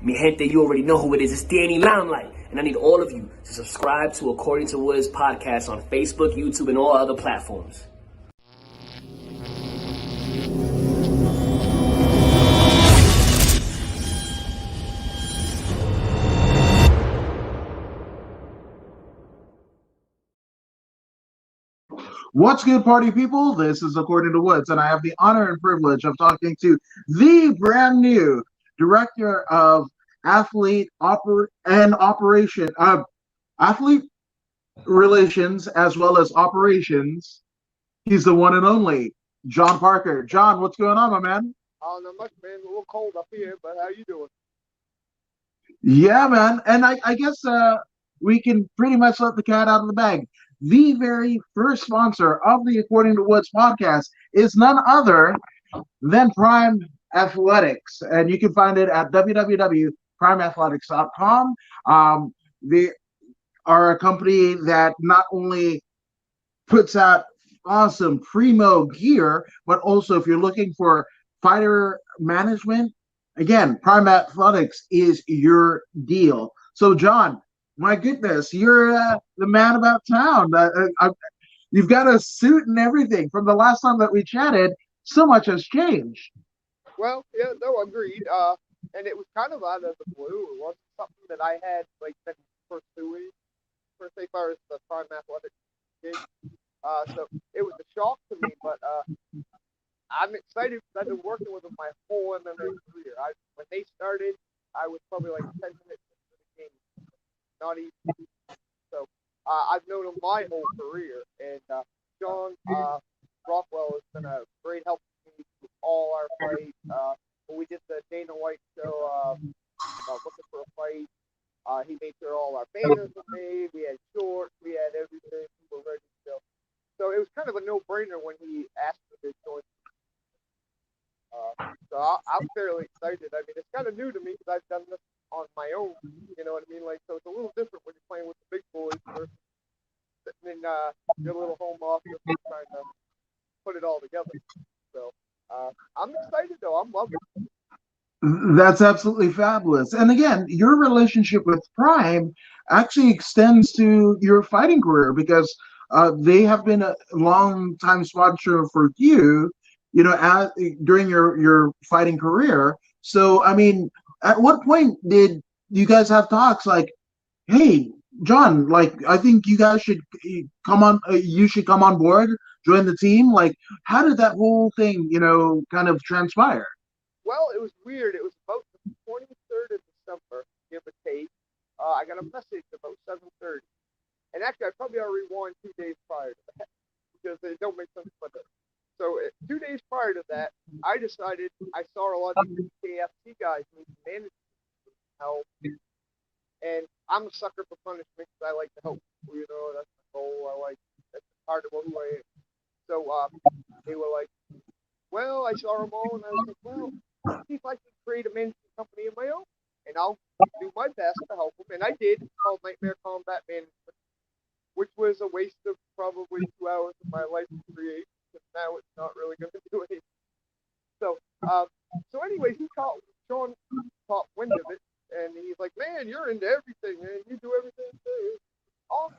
Mi gente, you already know who it is. It's Danny Limelight. And I need all of you to subscribe to According to Woods podcast on Facebook, YouTube, and all other platforms. What's good, party people? This is According to Woods, and I have the honor and privilege of talking to the brand new director of athlete athlete relations as well as operations. He's the one and only John Parker. John, what's going on, my man? Oh, not much, man. A little cold up here, but how you doing? Yeah, man. And I guess we can pretty much let the cat out of the bag. The very first sponsor of the According to Woods podcast is none other than Prime Athletics. And you can find it at www.primeathletics.com. They are a company that not only puts out awesome primo gear, but also if you're looking for fighter management, again, Prime Athletics is your deal. So, John, my goodness, you're the man about town. You've got a suit and everything. From the last time that we chatted, so much has changed. Well, yeah, no, agreed. And it was kind of out of the blue. It wasn't something that I had been pursuing per se, far as the Prime Athletics gig. So it was a shock to me, but I'm excited because I've been working with them my whole MMA career. When they started, I was probably like 10 minutes into the game, not even. So I've known them my whole career, and John Rockwell has been a great help to me through all our fights. When we did the Dana White show, looking for a fight, he made sure all our banners were made. We had shorts, we had everything. We were ready to go. So it was kind of a no-brainer when he asked me to join. So I'm fairly excited. I mean, it's kind of new to me because I've done this on my own. You know what I mean? So it's a little different when you're playing with the big boys versus sitting in your little home office trying to put it all together. So I'm excited, though. I'm loving it. That's absolutely fabulous. And again, your relationship with Prime actually extends to your fighting career because they have been a long time sponsor for you, during your fighting career. So, I mean, at what point did you guys have talks like, hey, John, like, I think you guys should come on, you should come on board, join the team? Like, how did that whole thing, kind of transpire? Well, it was weird. It was about the 23rd of December, give or take. I got a message about 7:30. And actually, I probably ought to rewind 2 days prior to that because they don't make sense. But so 2 days prior to that, I decided I saw a lot of these KFC guys need management help, and I'm a sucker for punishment because I like to help. That's my goal. That's part of who I am. So they were like, well, I saw them all, and I was like, well, see if I can create a management company of my own, and I'll do my best to help them. And I did. It's called Nightmare Combat Management, which was a waste of probably 2 hours of my life to create, because now it's not really going to do anything. So, anyways, Sean caught wind of it, and he's like, man, you're into everything, man. You do everything. It's awesome.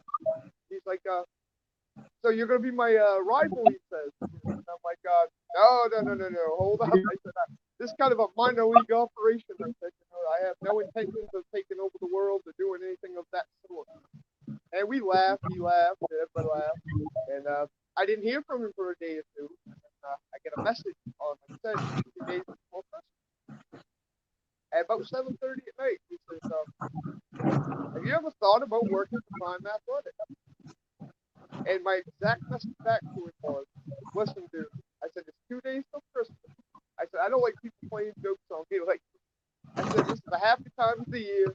He's like, so you're going to be my rival, he says. And I'm like, no, hold up. I said, this is kind of a minor league operation. I said, I have no intentions of taking over the world or doing anything of that sort. And we laughed, he laughed, everybody laughed. And I didn't hear from him for a day or two. And I get a message on, like I said, 2 days before Christmas. At about 7:30 at night, he says, have you ever thought about working for Prime Athletics? And my exact message back to him was, listen, dude, I said, it's 2 days till Christmas. I said, I don't like people playing jokes on me. I said, this is a happy time of the year.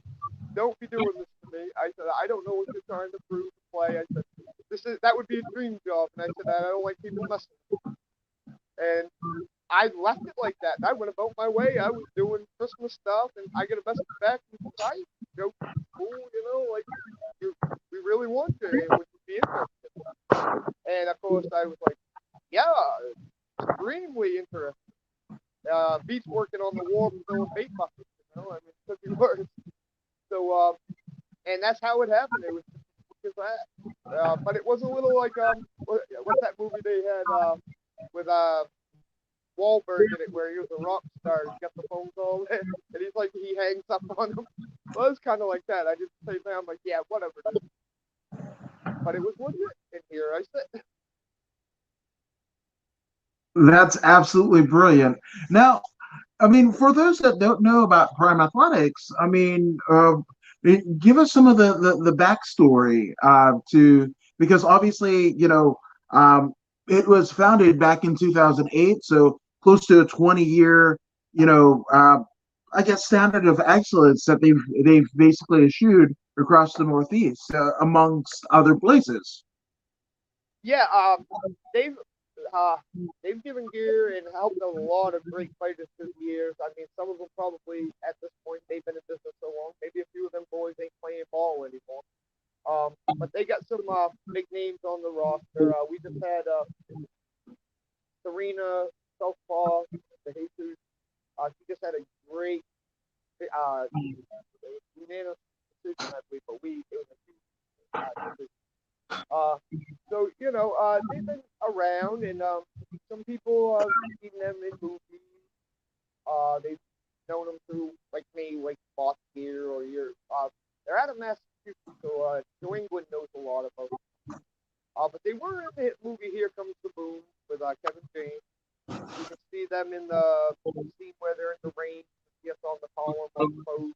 Don't be doing this to me. I said, I don't know what you're trying to prove to play. I said, that would be a dream job. And I said, I don't like people messing with me. And I left it like that. And I went about my way. I was doing Christmas stuff, and I get a message back from the site. Joke, cool, we really want you, and would you be interested? And of course, I was like, yeah, extremely interested. Beats working on the wall with bait buckets, I mean, it could be worse. So, and that's how it happened. It was just that. But it was a little like what's that movie they had with Wahlberg in it where he was a rock star. He got the phone call and he's like he hangs up on him. Well, it's kind of like that. I just say that I'm like, yeah, whatever. But it was legit in here. I said. That's absolutely brilliant. Now, I mean, for those that don't know about Prime Athletics, I mean, give us some of the backstory to because obviously, it was founded back in 2008, so close to a 20-year, you know, I guess standard of excellence that they've basically eschewed across the Northeast, amongst other places. Yeah, they've uh, they've given gear and helped a lot of great fighters through the years. I mean, some of them probably at this point they've been in business so long. Maybe a few of them boys ain't playing ball anymore. But they got some big names on the roster. We just had Serena Southpaw, the Jesus. She just had a great unanimous decision, I believe, but it was a huge decision. So they've been around, and some people have seen them in movies. They've known them through like me, like Boss Gear or your. They're out of Massachusetts, so New England knows a lot about them. But they were in the hit movie Here Comes the Boom with Kevin James. You can see them in the scene where they're in the rain. Yes, on the column on the post.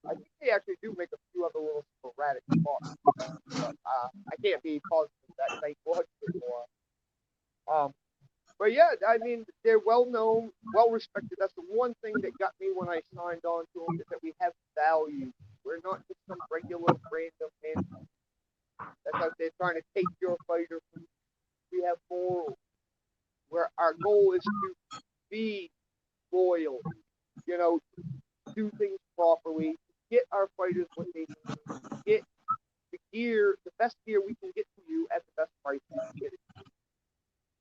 I think they actually do make a few other little sporadic spots, but I can't be positive that they was anymore. But yeah, I mean, they're well known, well respected. That's the one thing that got me when I signed on to them is that we have value. We're not just some regular random man that's out there trying to take your fighter. We have morals. Where our goal is to be loyal, do things properly, get our fighters what they need, get the gear, the best gear we can get to you at the best price we can get it.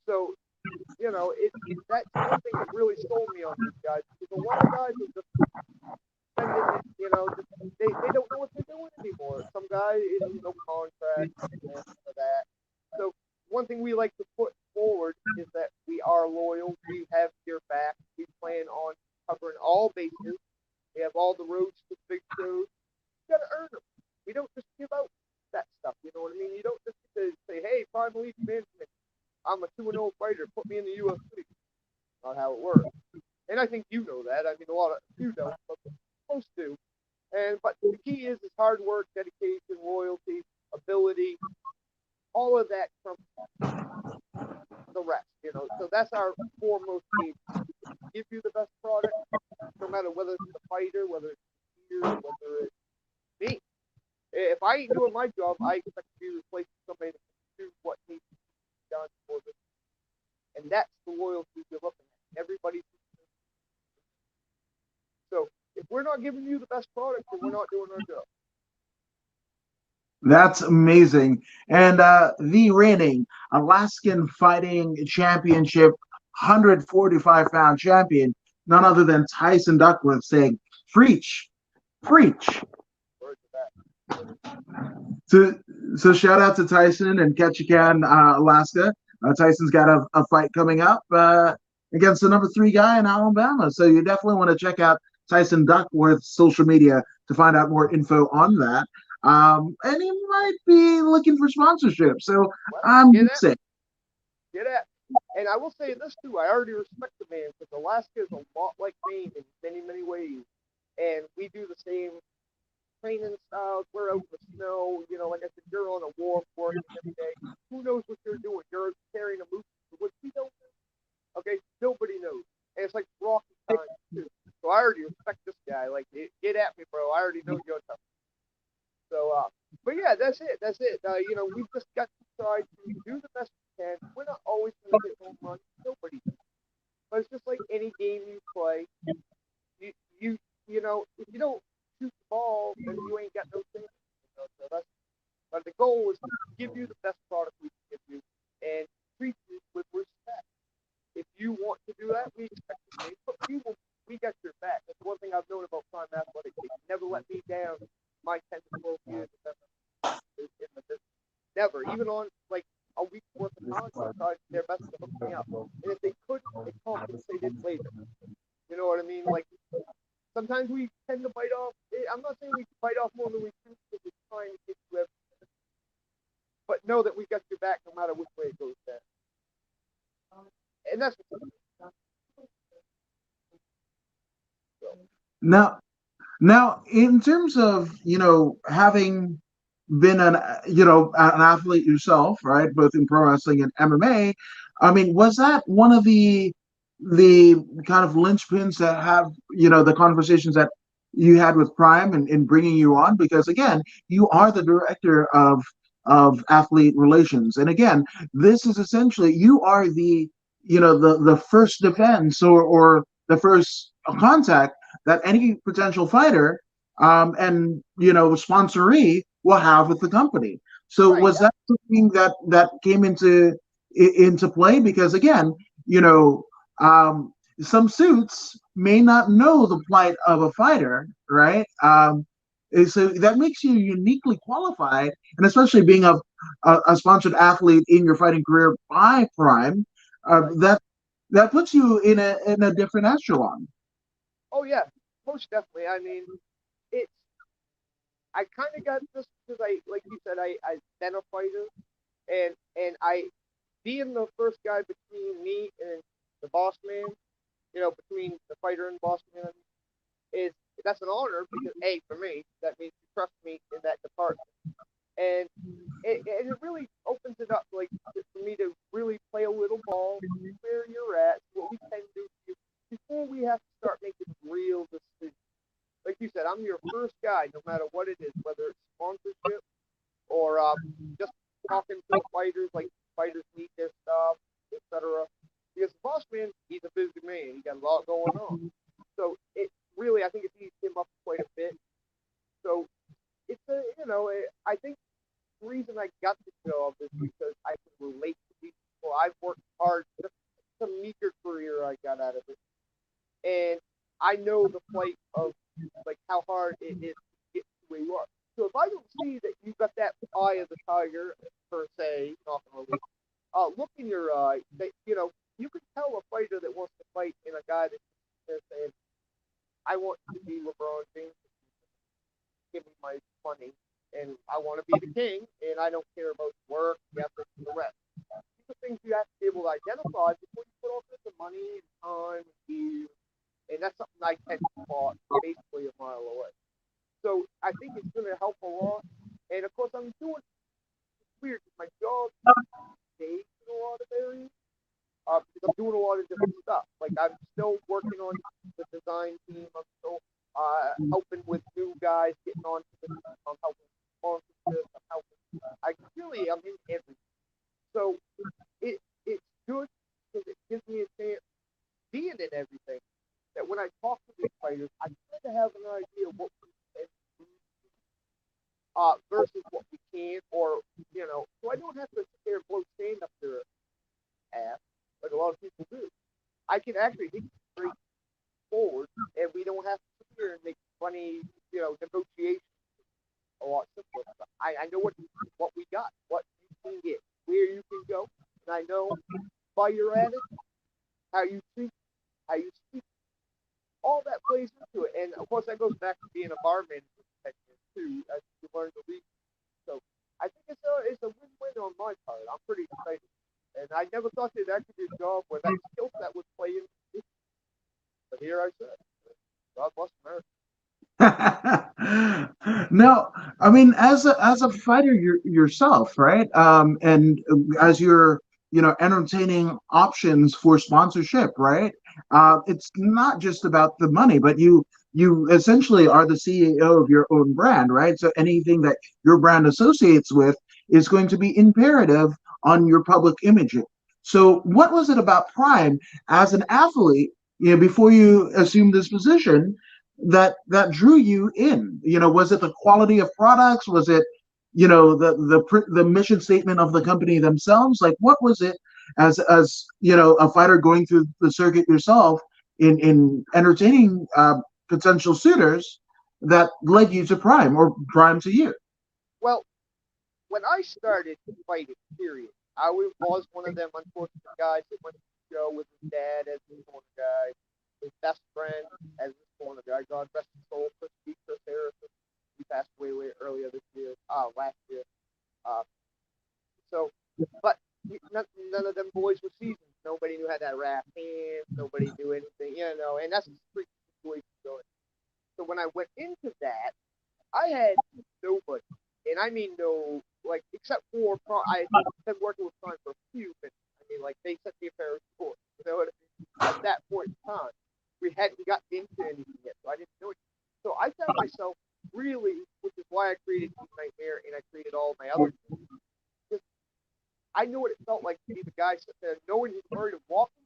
So, that's one thing that really sold me on these guys because a lot of guys are just spending it, they don't know what they're doing anymore. Some guy is no contract and of that. So one thing we like to put forward is that we are loyal. We have your back. We plan on covering all bases. We have all the roads to big shows. You got to earn them. We don't just give out that stuff. You know what I mean? You don't just say, hey, Prime Elite Management, I'm a 2-0 fighter. Put me in the UFC. Not how it works. And I think you know that. I mean, a lot of you don't, but most do. But the key is hard work, dedication, loyalty, ability. All of that trumps the rest. So that's our foremost need. Give you the best product, no matter whether it's the fighter, whether it's the gear, whether it's me. If I ain't doing my job, I expect to be replacing somebody that can do what needs to be done for this. And that's the loyalty you're looking at. Everybody. So if we're not giving you the best product, then we're not doing our job. That's amazing. And the reigning Alaskan Fighting Championship 145-pound champion, none other than Tyson Duckworth, saying, "Preach, preach." So shout out to Tyson and Ketchikan, Alaska. Tyson's got a fight coming up against the number 3 guy in Alabama. So you definitely want to check out Tyson Duckworth's social media to find out more info on that. And he might be looking for sponsorship. So I'm saying. Get at. And I will say this too. I already respect the man because Alaska is a lot like Maine in many, many ways. And we do the same training styles. We're out in the snow. Like I said, you're on a war force every day. Who knows what you're doing? You're carrying a moose, which we don't know. Okay? Nobody knows. And it's like Rocky time too. So I already respect this guy. Like, get at me, bro. I already know you're tough. So, but yeah, that's it. We've just got to try to do the best we can. We're not always going to hit home runs. Nobody does. But it's just like any game you play. If you don't shoot the ball, then you ain't got no chance. But the goal is to give you the best product we can give you and treat you with respect. If you want to do that, we expect you to. But we got your back. That's one thing I've known about Prime sometimes we tend to bite off. I'm not saying we bite off more than we can because we're trying to get you every, but know that we got your back no matter which way it goes down. And that's what so. Now, now, in terms of, having been an athlete yourself, right, both in pro wrestling and MMA, I mean, was that one of the kind of linchpins that have, the conversations that you had with Prime in bringing you on? Because again, you are the director of athlete relations, and again, this is essentially you are the first defense or the first contact that any potential fighter and sponsoree will have with the company. So Right. was that something that came into play? Because again, you know, some suits may not know the plight of a fighter, right? So that makes you uniquely qualified, and especially being a sponsored athlete in your fighting career by Prime, Right. that puts you in a different echelon. Oh yeah, most definitely. I mean, it's I kind of got this because like you said, I been a fighter, and I being the first guy between me and the boss man, between the fighter and boss man, is that's an honor because for me that means you trust me in that department, and it really opens it up like for me to really play a little ball, where you're at, what we can do before we have to start making real decisions. Like you said, I'm your first guy, no matter what it is, whether it's sponsorship or just talking to the fighters, like fighters need their stuff, etc. Because the boss man, he's a busy man. He got a lot going on. So it really, I think it's eased him up quite a bit. So it's I think the reason I got the job is because I can relate to these people. I've worked hard. It's a meager career I got out of it, and I know the plight of like how hard it is to get to where you are. So if I don't see that you've got that eye of the tiger per se, not really, look in your eye. That you can tell a fighter that wants to fight in a guy that's saying, "I want to be LeBron James. Give me my money, and I want to be the king, and I don't care about work, ethics, and the rest." These are things you have to be able to identify before you put all this money and time and years, and that's something I tend to spot basically a mile away. So I think it's going to help a lot. And of course, I'm doing weird because my job stays in a lot of areas because I'm doing a lot of different stuff. Like I'm still working on the design team. I'm still helping with new guys getting onto the team. I'm helping sponsorship. I'm helping. I'm in everything. So it's good because it gives me a chance being in everything. That when I talk to these fighters, I kind of have an idea of what we can do versus what we can, or so I don't have to sit there and blow sand up their ass like a lot of people do. I can actually hit straight forward, and we don't have to sit here and make funny, negotiations a lot simpler. I know what we got, what you can get, where you can go, and I know by your attitude, how you treat, how you speak, all that plays into it. And of course, that goes back to being a barman too, as you learn to read. So I think it's a win-win on my part. I'm pretty excited, and I never thought they'd actually do a job where that skill set would play in. But here I said, God bless America. No, I mean, as a fighter yourself, right? And as you're, entertaining options for sponsorship, right? It's not just about the money, but you essentially are the CEO of your own brand, right? So anything that your brand associates with is going to be imperative on your public imaging. So, what was it about Prime as an athlete, before you assumed this position, that drew you in? Was it the quality of products? Was it, the mission statement of the company themselves? Like, what was it as a fighter going through the circuit yourself in entertaining potential suitors that led you to Prime or Prime to you? Well, when I started fighting, period, I was one of them unfortunate guys that went to the show with his dad as his corner guy, his best friend as his corner guy, God rest his soul, Chris Harrison. He passed away way earlier this year, last year. Uh, so, but none of them boys were seasoned. Nobody knew how to wrap hands. Nobody knew anything, and that's a freaky situation going. So when I went into that, I had nobody, and I mean no, like except for I had been working with Prime for a few minutes. I mean, like they sent me a pair of shorts. You know what I mean? At that point in time, we hadn't gotten into anything yet, so I didn't know it. So I found myself really, which is why I created Team Nightmare and I created all of my other things. I know what it felt like to be the guy sitting there knowing he's worried of walking.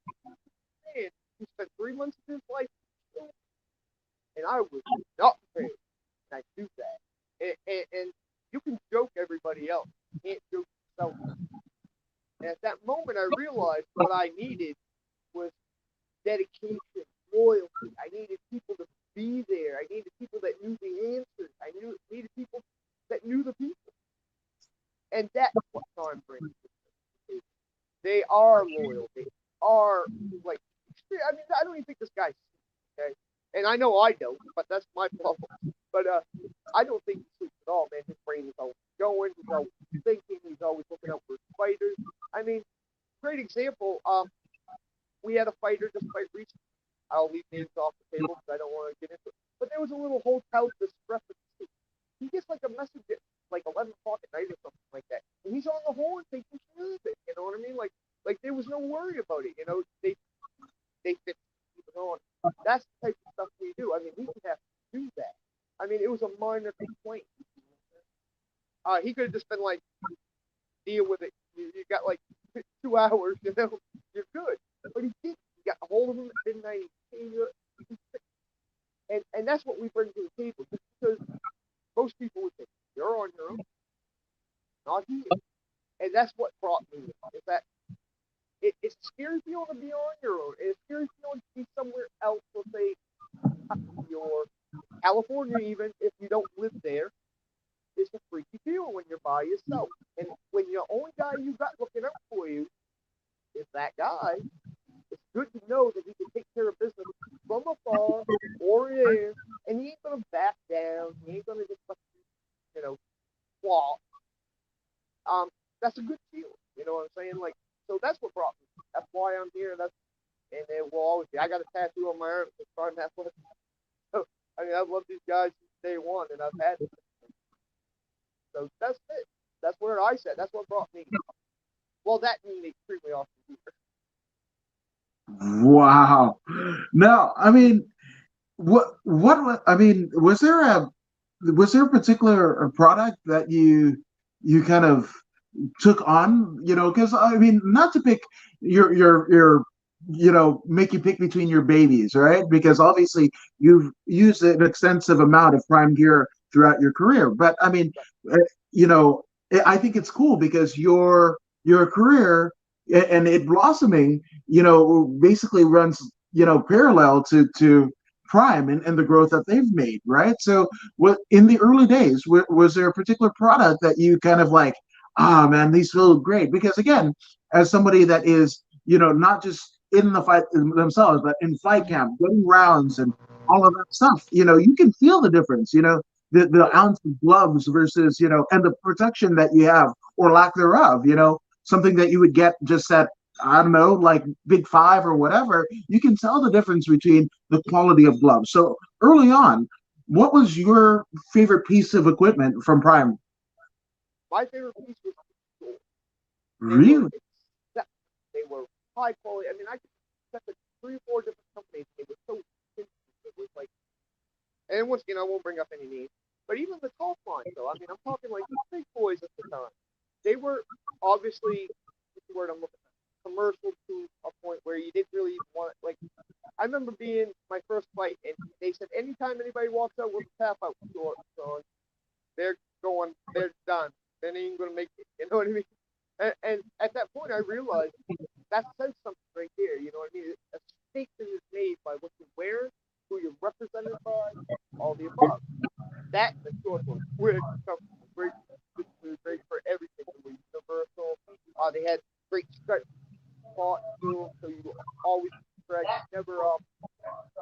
Man, he spent 3 months of his life, and I was not prepared. And I knew that. And you can joke everybody else, you can't joke yourself. And at that moment, I realized what I needed was dedication, loyalty. I needed people to be there. I needed people that knew the answers. I needed people that knew the people. And that's what Prime brings. They are loyal. They are like. I mean, I don't even think this guy's okay. And I know I don't, but that's my problem. But I don't think he sleeps at all, man. His brain is always going. He's always thinking. He's always looking out for his fighters. I mean, great example. We had a fighter just fight recently. I'll leave names off the table because I don't want to get into it. But there was a little hotel discrepancy. He gets like a message at like 11 o'clock at night or something like that, and he's on the horn taking care of it. You know what I mean? Like there was no worry about it. You know, they fixed it on. That's the type of stuff we do. I mean, he could have to do that. I mean, it was a minor complaint. He could have just been like, deal with it. You got like 2 hours. You know, you're good. But he did. He got a hold of him at midnight. And that's what we bring to the table. Just because most people would think you're on your own, not here. And that's what brought me is that it's a scary feeling to be on your own. It's a scary feeling to be somewhere else, let's say, your California, even if you don't live there. It's a freaky feeling when you're by yourself. And when the only guy you got looking out for you is that guy, it's good to know that he can take care of business from afar or in, and he ain't going to back down. He ain't going to just let you, flop. That's a good feeling. You know what I'm saying? Like, so that's what brought me. That's why I'm here. And it will always be. I got a tattoo on my arm that's starting that way. So, I mean, I've loved these guys since day one, and I've had them. So that's it. That's where I said. That's what brought me. Well, that means extremely awesome here. Wow. Now, I mean, I mean, was there a particular product that you kind of took on, because I mean, not to pick your make you pick between your babies, right? Because obviously you've used an extensive amount of Prime gear throughout your career, but I mean, you know, I think it's cool because your career and it blossoming, basically runs, parallel to Prime and the growth that they've made, right? So, what in the early days was there a particular product that you kind of like, ah, man, these feel great? Because again, as somebody that is, not just in the fight themselves, but in fight camp, getting rounds and all of that stuff, you can feel the difference, the ounce of gloves versus, and the protection that you have or lack thereof, something that you would get just at, I don't know, like Big Five or whatever. You can tell the difference between the quality of gloves. So early on, what was your favorite piece of equipment from Prime? My favorite piece was cool. Really? They were high quality. I mean, I could check 3 or 4 different companies. They were so expensive. It was like, and once again, I won't bring up any names, but even the golf line, though. I mean, I'm talking like the big boys at the time. They were obviously, what's the word I'm looking at, commercial to a point where you didn't really even want it. Like, I remember being my first fight, and they said anytime anybody walks out with a tap out short, so they're done. They ain't even gonna make it. You know what I mean? And at that point, I realized that says something right there. You know what I mean? A statement is made by what you wear, who you're represented by, all the above. That the short was quick, great for everything. They were universal. They had great stretch spot to them, so you always stretch, never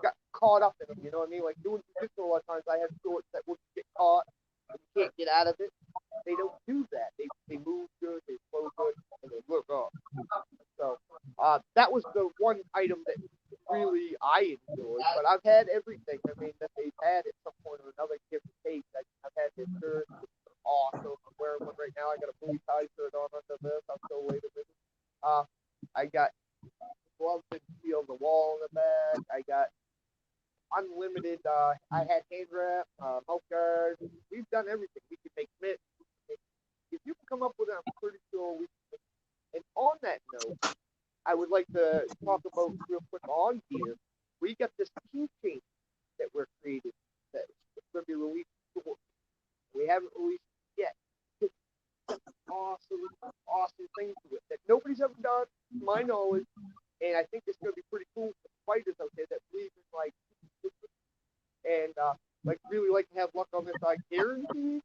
got caught up in them. know what I mean? Like doing jiu-jitsu a lot of times, I have shorts that wouldn't get caught, and you can't get out of it. They don't do that. They move good, they flow good, and they look off. So that was the one item that really I enjoyed. But I've had everything. I mean, that they've had at some point or another, give or take. I've had their shirts, which are awesome. I'm wearing one right now. I got a Muay Thai shirt on under this. I'm so waiting a minute. I got gloves that feel the wall in the back. I got unlimited. I had hand wrap, mouth guards. We've done everything. We can make mitts. If you can come up with it, I'm pretty sure we can. And on that note, I would like to talk about real quick on gear. We got this keychain that we're creating that is going to be released shortly. We haven't released it yet. It's awesome thing to it that nobody's ever done, to my knowledge, and I think it's going to be pretty cool for fighters out there that believe in like and like really like to have luck on this. I guarantee.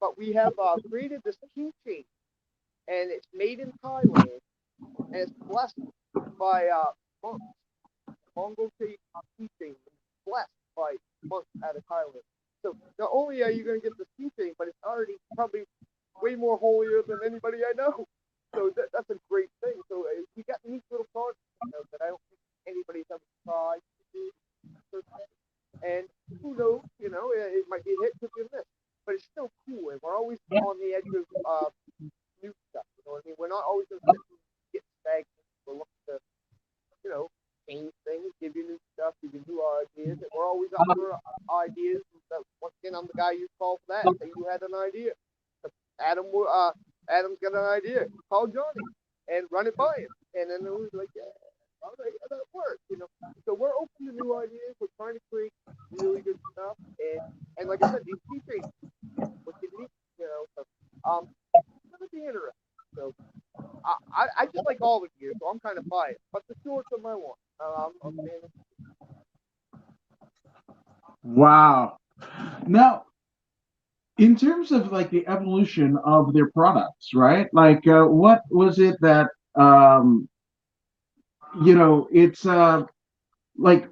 But we have created this keychain, and it's made in Thailand, and it's blessed by monks. Mongol keychain, blessed by monks out of Thailand. So not only are you going to get this keychain, but it's already probably way more holier than anybody I know. So that's a great thing. So we got neat little cards that I don't think anybody's ever tried to do. And who knows, it might be a hit, could be a miss. But it's still cool, and we're always on the edge of new stuff. You know what I mean? We're not always going to get stagnant. We're looking to, change things, give you new stuff, give you new ideas, and we're always up for ideas. Once again, I'm the guy you call for that. Say you had an idea. Adam's got an idea. Call Johnny and run it by him, and then it was like, yeah, all right, that works. So we're open to new ideas. We're trying to create really good stuff, and like I said, these keychains, what you need, so it's gonna be interesting. So I just like all the gear, so I'm kind of biased, but the shorts are my one. I'm Wow. Now, in terms of like the evolution of their products, right? Like, what was it that it's like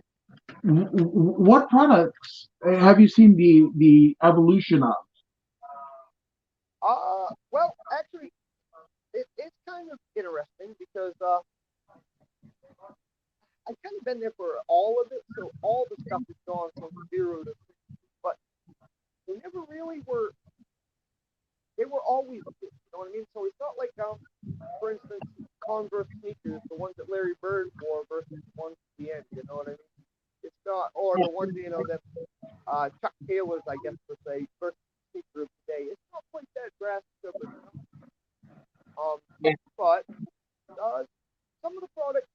what products have you seen the evolution of? Well, actually, it's kind of interesting because I've kind of been there for all of it, so all the stuff has gone from 0 to 60, but they never really were. They were always good, you know what I mean? So it's not like, for instance, Converse sneakers, the ones that Larry Bird wore versus the ones at the end, you know what I mean? It's not, or the ones, that Chuck Taylor's, I guess, per se, versus the sneaker of today. It's not quite that drastic of a but some of the products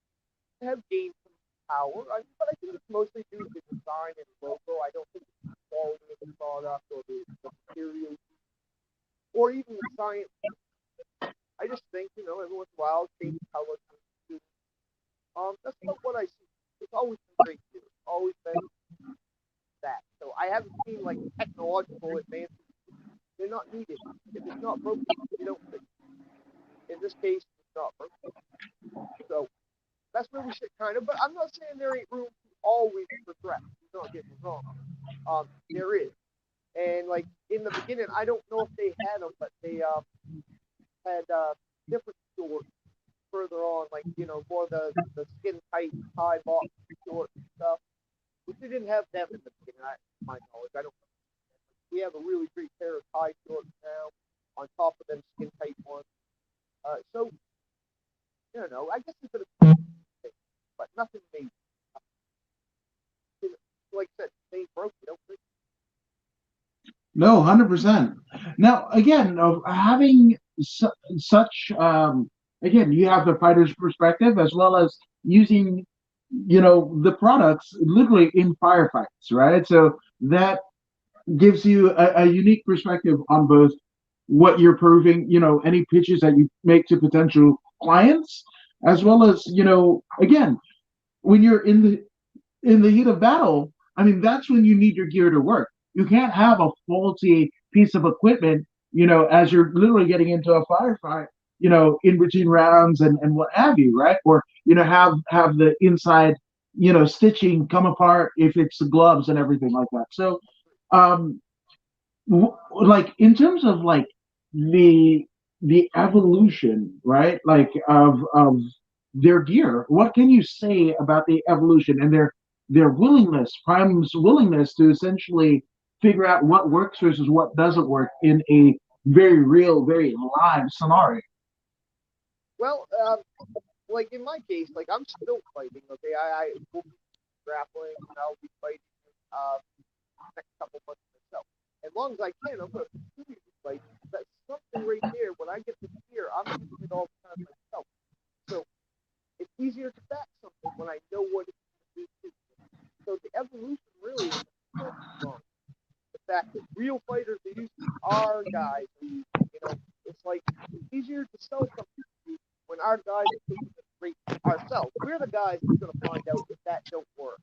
have gained some power, but I think it's mostly due to the design and logo. I don't think it's the quality of the product or the material or even the science. I just think, every once in a while, change colors. That's not what I see. It's always been great here. It's always been that. So I haven't seen like technological advances. They're not needed. If it's not broken, you don't fix it. In this case, it's not broken. So that's where we sit kind of. But I'm not saying there ain't room to always progress. Do not get me wrong. There is. And like in the beginning, I don't know if they had them, but they had different shorts further on, like more the skin tight high box short stuff, which we didn't have them in the beginning. My knowledge, I don't know. We have a really great pair of high shorts now, on top of them skin tight ones. So I don't know. I guess it's a thing, but nothing major. Like I said, they broke. You don't think. No, 100%. Now, again, of having such, again, you have the fighter's perspective as well as using, the products literally in firefights, right? So that gives you a unique perspective on both what you're proving, any pitches that you make to potential clients, as well as, again, when you're in the heat of battle, I mean, that's when you need your gear to work. You can't have a faulty piece of equipment, as you're literally getting into a firefight, in between rounds and what have you, right? Or, have the inside, stitching come apart if it's the gloves and everything like that. So, um, like in terms of like the the evolution, right? Like of their gear. What can you say about the evolution and their willingness, Prime's willingness to essentially figure out what works versus what doesn't work in a very real, very live scenario? Well, like in my case, like I'm still fighting. Okay, I will be grappling and I'll be fighting uh next couple months myself. As long as I can, I'm gonna continue to fight. That's something right there. When I get the fear, I'm using it all the time myself. So it's easier to back something when I know what it's going to do. So the evolution really is strong. The fact that real fighters are using our guys, it's like it's easier to sell something to you when our guys are taking the rate ourselves. We're the guys that's going to find out if that don't work.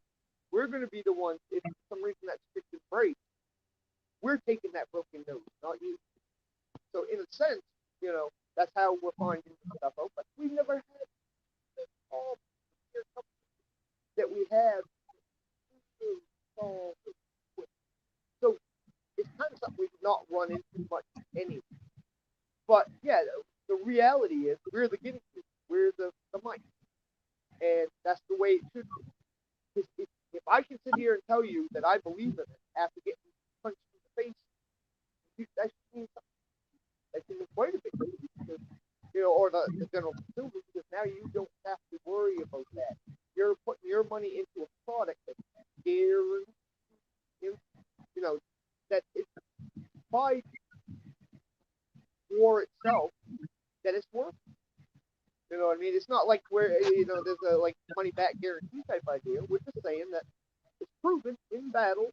We're going to be the ones, if for some reason that stick breaks, we're taking that broken nose, not you. So in a sense, that's how we're finding this stuff out. But we never had all that we have. So it's kind of something we've not run into much anyway. But yeah, the reality is we're the guinea pigs, we're the mice, and that's the way it should be. Because if I can sit here and tell you that I believe in it after getting punched in the face, that should mean something. That can be quite a bit, because, or the general consumer, because now you don't have to worry about that. You're putting your money into a product that's guaranteed, that it's by war itself that it's worth. You know what I mean? It's not like where there's a like money back guarantee type idea. We're just saying that it's proven in battle.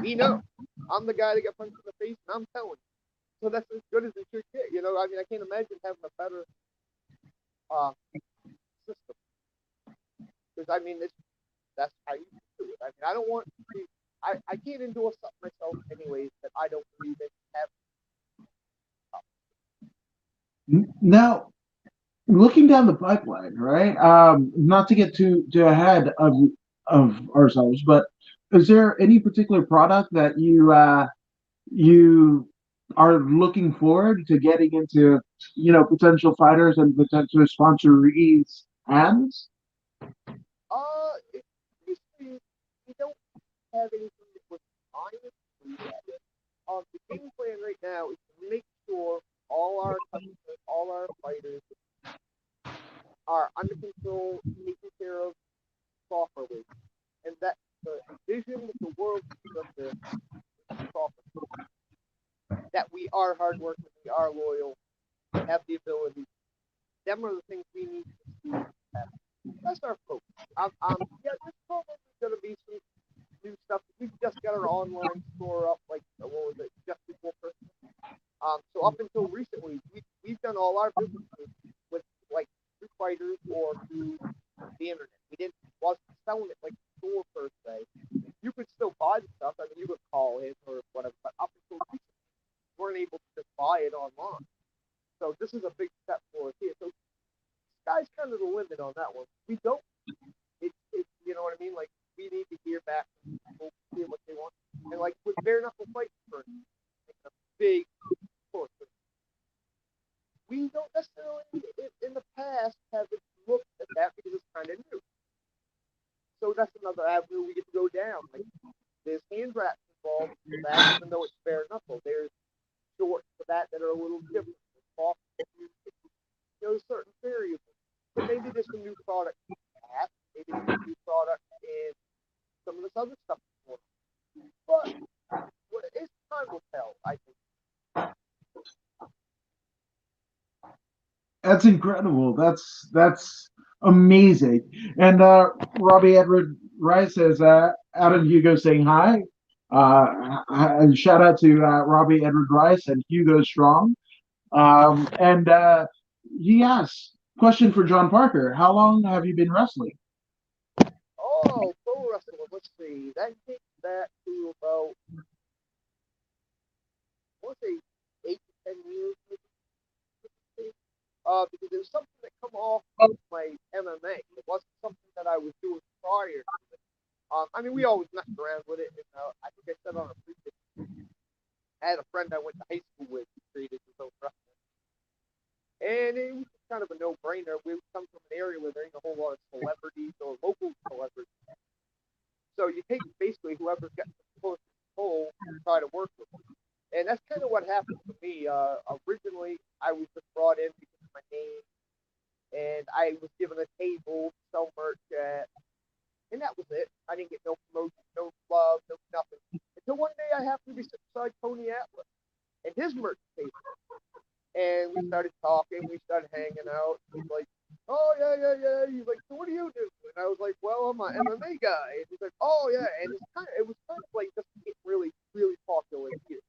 We know. I'm the guy that got punched in the face, and I'm telling you. So that's as good as it should get. I mean, I can't imagine having a better system. Because I mean, that's how you do it. I mean, I don't want to. I can't endorse something myself, anyways, that I don't believe in. Now, looking down the pipeline, right? Not to get too ahead of ourselves, but is there any particular product that you are looking forward to getting into, potential fighters and potential sponsorees hands? Usually we don't have anything that we're trying to do yet. The game plan right now is to make sure all our customers, all our fighters are under control, taken care of properly, and that the vision that the world sees of this is proper. That we are hardworking, we are loyal, have the ability. Them are the things we need to see. That's our focus. Yeah, there's probably going to be some new stuff. We've just got our online store up, like, what was it, just before Christmas. So up until recently, we've done all our businesses with, like, through fighters or through the internet. Wasn't selling it like a store per se. You could still buy the stuff. I mean, you could call in or whatever, but up until recently, we weren't able to just buy it online. So this is a big step for us here. So sky's kind of the limit on that one. We don't. You know what I mean? Like, we need to hear back from people, hear what they want. And like with bare knuckle fights, for instance, a big push. We don't necessarily in the past have looked at that because it's kind of new. So that's another avenue we get to go down. Like, there's hand wraps involved for that, even though it's bare knuckle. There's shorts for that are a little different. Certain variables. So maybe there's some new product in that. Maybe there's a new product in some of this other stuff. But it's time will tell, I think. That's incredible. That's amazing. And Robbie Edward Rice says, Adam Hugo saying hi. And shout out to Robbie Edward Rice and Hugo Strong. And he asks, question for John Parker: how long have you been wrestling? Oh, pro wrestling. Let's see. That takes back to about, I want to say, 8 to 10 years. Because it was something that come off of my MMA. It wasn't something that I was doing prior. I mean, we always messed around with it. And, I think I said on a previous, I had a friend I went to high school with who created his own wrestling. And it was kind of a no-brainer. We come from an area where there ain't a whole lot of celebrities or local celebrities. So you take basically whoever's got the closest pull and try to work with them. And that's kind of what happened to me. Originally, I was just brought in because of my name. And I was given a table to sell merch at. And that was it. I didn't get no promotion, no love, no nothing. Until one day I happened to be sitting beside Tony Atlas and his merch table. And we started talking, we started hanging out. He's like, oh, yeah. He's like, so what do you do? And I was like, well, I'm an MMA guy. And he's like, oh, yeah. And it was kind of like just getting really, really popular here.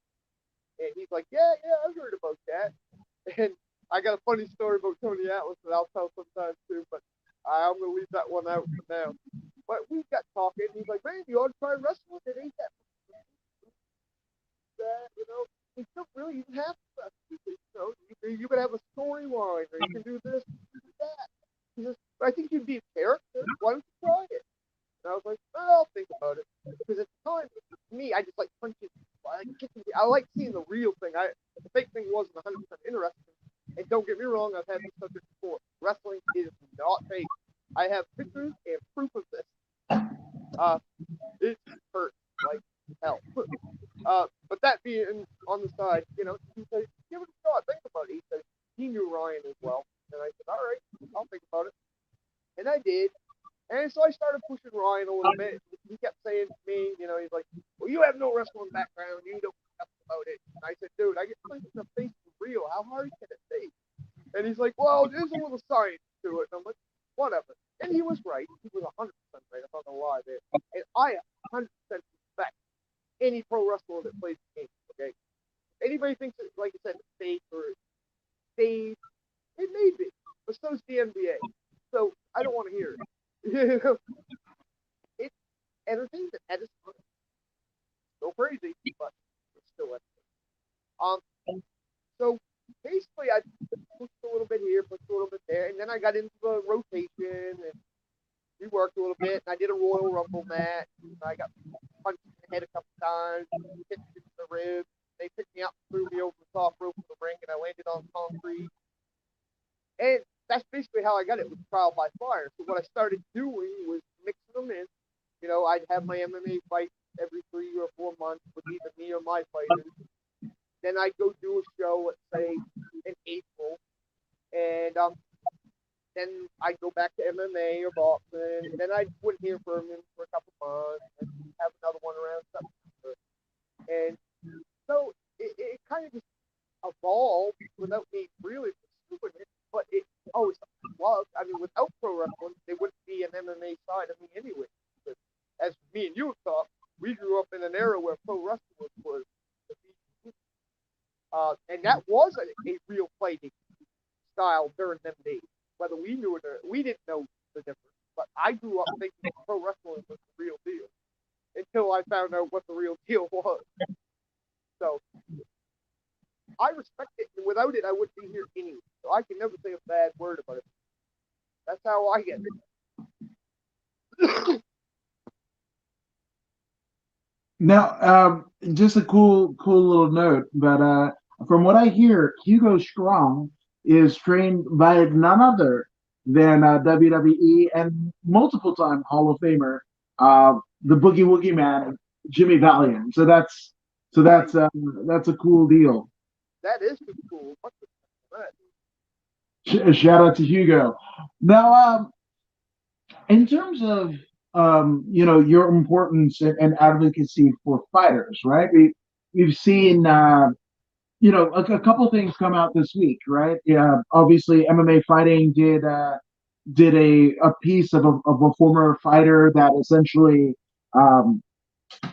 And he's like, yeah, I've heard about that. And I got a funny story about Tony Atlas that I'll tell sometime too, but I'm going to leave that one out for now. But we got talking. He's like, man, you ought to try wrestling. It ain't that. You know, you don't really even have to wrestle. You can have a storyline, or you can do this, do that. I think you'd be a character. Why don't you try it? And I was like, I'll think about it. Because at the time, me, I just like punches. I like seeing the real thing. The fake thing wasn't 100% interesting. And don't get me wrong, I've had this subject before. Wrestling is not fake. I have pictures and proof of this. It hurts like hell. But that being on the side, he said, give it a shot, think about it. He said, he knew Ryan as well. And I said, all right, I'll think about it. And I did. And so I started pushing Ryan a little bit. He kept saying to me, he's like, well, you have no wrestling background. You don't know nothing about it. And I said, dude, I get punched in the face for real. How hard can it be? And he's like, well, there's a little science to it. And I'm like, whatever. And he was right. He was 100% right. I'm not going to lie there. And I 100% respect any pro wrestler that plays the game, okay? Anybody thinks that, like I said, it's fake or staged, it may be. But so's the NBA. So I don't want to hear it. It's entertainment at its time. So crazy, but it's still entertainment. So basically I pushed a little bit here, pushed a little bit there, and then I got into the rotation and we worked a little bit, and I did a Royal Rumble match. I got punched in the head a couple times, hit me in the ribs. They picked me up, threw me over the top rope of the ring, and I landed on concrete. And that's basically how I got it, with trial by fire. So what I started doing was mixing them in. I'd have my MMA fight every 3 or 4 months with either me or my fighters. Then I'd go do a show, let's say, in April. And then I'd go back to MMA or boxing. And then I wouldn't hear from him for a couple months and have another one around September. And so it kind of just evolved without me really pursuing it. But it always loved. I mean, without pro wrestling, there wouldn't be an MMA side of me anyway. Because as me and you have talked, we grew up in an era where pro wrestling was the beat. And that was a real fighting style during them days. Whether we knew it or we didn't know the difference. But I grew up thinking pro wrestling was the real deal until I found out what the real deal was. So I respect it, and without it, I wouldn't be here anyway. So I can never say a bad word about it. That's how I get it. Now, just a cool little note, but from what I hear, Hugo Strong is trained by none other than WWE and multiple-time Hall of Famer, the Boogie Woogie Man, Jimmy Valiant. So that's a cool deal. That is cool. What's Shout out to Hugo. Now, in terms of your importance and advocacy for fighters, right? We've seen a couple things come out this week, right? Yeah, obviously MMA Fighting did a piece of a former fighter that essentially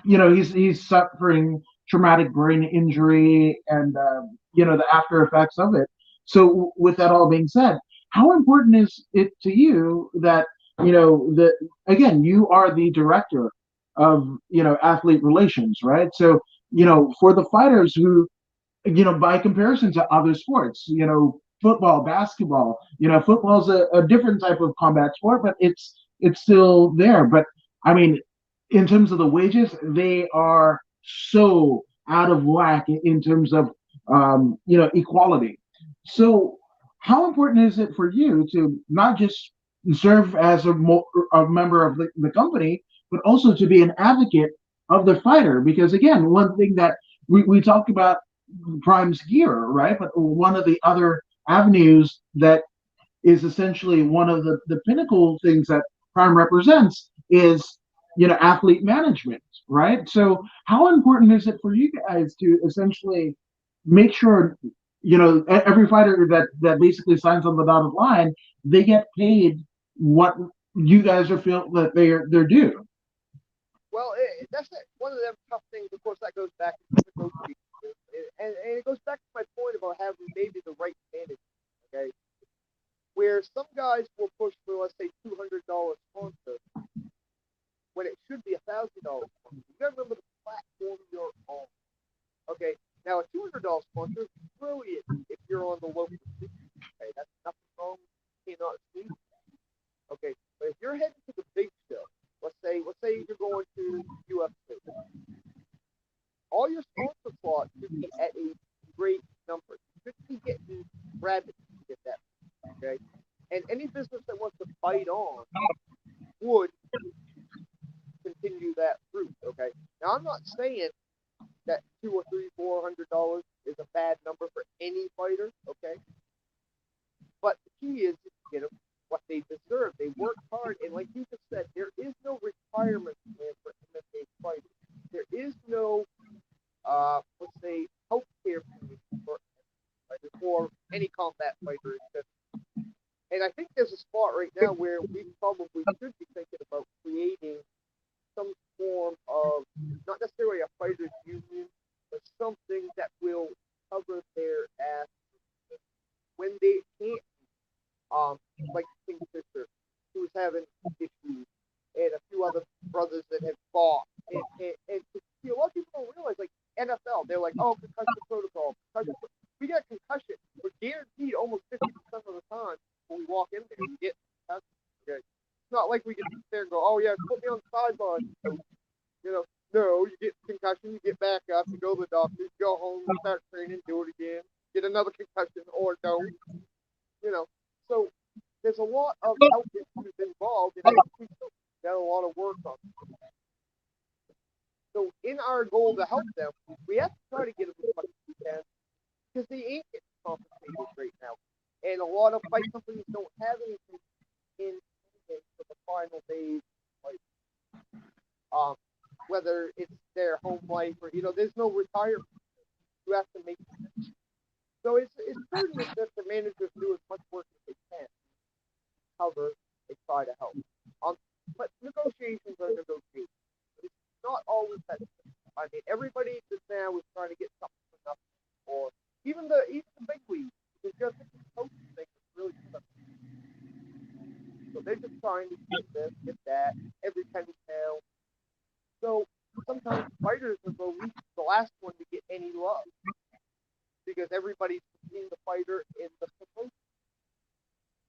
he's suffering traumatic brain injury and the after effects of it. So with that all being said, how important is it to you that again, you are the director of athlete relations, right? So for the fighters who by comparison to other sports, football, basketball, football's a different type of combat sport, but it's it's still there. But I mean, in terms of the wages, they are so out of whack in terms of equality. So, how important is it for you to not just serve as a member of the company, but also to be an advocate of the fighter? Because again, one thing that we talked about Prime's gear, right? But one of the other avenues that is essentially one of the pinnacle things that Prime represents is athlete management, right? So how important is it for you guys to essentially make sure every fighter that basically signs on the dotted line, they get paid what you guys are feel that they're due? Well, that's one of them tough things. Of course, that goes back to negotiations, and it goes back to my point about having maybe the right management. Okay, where some guys will push for, let's say, $200 sponsor when it should be $1,000 sponsor. You got to remember the platform you're on. Okay, now a $200 sponsor is brilliant if you're on the local scene. Okay, that's nothing wrong. You cannot see. Okay, but if you're heading to the big show, let's say you're going to UFC, all your sponsor slots should be at a great number. You should be getting rabbits to get that. Okay, and any business that wants to bite on would continue that route. Okay, now I'm not saying that $200 or $300, $400 is a bad number for any fighter. Okay, but the key is to get them what they deserve. They work hard, and like you just said, there is no retirement plan for MMA fighters. There is no, let's say, health care plan for fighters or any combat fighter. And I think there's a spot right now where we probably should be thinking about creating some form of, not necessarily a fighters union, but something that will cover their ass when they can't. Like King Fisher, who was having issues, and a few other brothers that had fought. And a lot of people don't realize, like NFL, they're like, oh, concussion protocol. We get concussion. We're guaranteed almost 50% of the time when we walk in there, we get concussion. Okay? It's not like we can sit there and go, oh, yeah, put me on the sideline. So, no, you get concussion, you get back up, you go to the doctor, you go home, you start training, do it again, get another concussion, or don't. So there's a lot of health issues involved, and I think we still got a lot of work on. So in our goal to help them, we have to try to get them as much as we can, because they ain't getting compensated right now. And a lot of fight companies don't have anything in for the final days, like whether it's their home life or there's no retirement. You have to make it. So it's pertinent that the managers do as much work as they can to cover and try to help. But negotiations are negotiations. It's not always that. I mean, everybody just now is trying to get something for nothing, or even the big leagues. Because just the coaching thing is really good. So they're just trying to get this, get that, every penny counts. So sometimes fighters are the last one to get any love, because everybody's seeing the fighter in the promotion.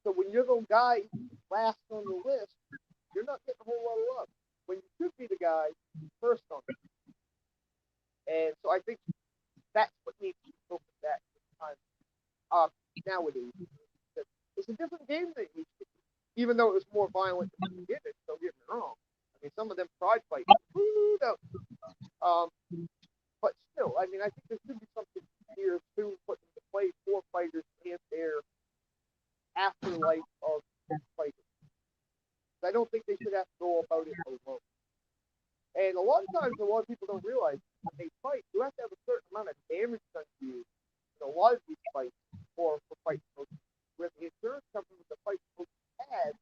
So when you're the guy last on the list, you're not getting a whole lot of love. When you should be the guy first on the list. And so I think that's what needs to be focused at this time. Nowadays. It's a different game than it used to be. Even though it was more violent in the beginning, don't get me wrong. I mean, some of them pride fights. But still, I mean, I think there should be something here to put into play for fighters and their afterlife of fighting. I don't think they should have to go about it alone. And a lot of times, a lot of people don't realize when they fight, you have to have a certain amount of damage done to you in a lot of these fights for fight coaches. Where the insurance company with the fight coach has,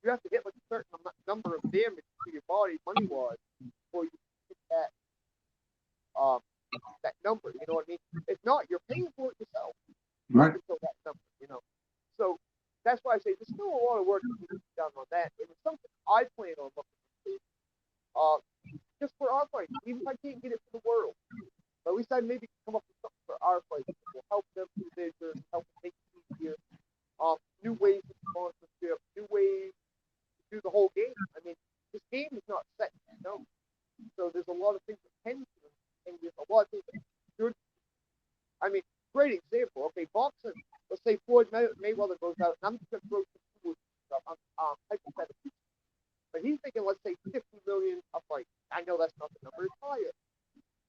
you have to hit like a certain number of damage to your body money-wise before you hit that number. You know what I mean? If not, you're paying for it yourself. Right. Until that number, So that's why I say there's still a lot of work to be done on that. And it's something I plan on looking into. Just for our fight, even if I can't get it for the world, but at least I maybe come up with something for our fight that will help them through their journey, help them make it easier. New ways of sponsorship, new ways know. So there's a lot of things that can do, and there's a lot of things that should. I mean, great example. Okay, boxing. Let's say Floyd Mayweather goes out, and I'm just going to throw some food stuff. I'm hypothetically. But he's thinking, let's say, 50 million a fight. I know that's not the number; it's higher.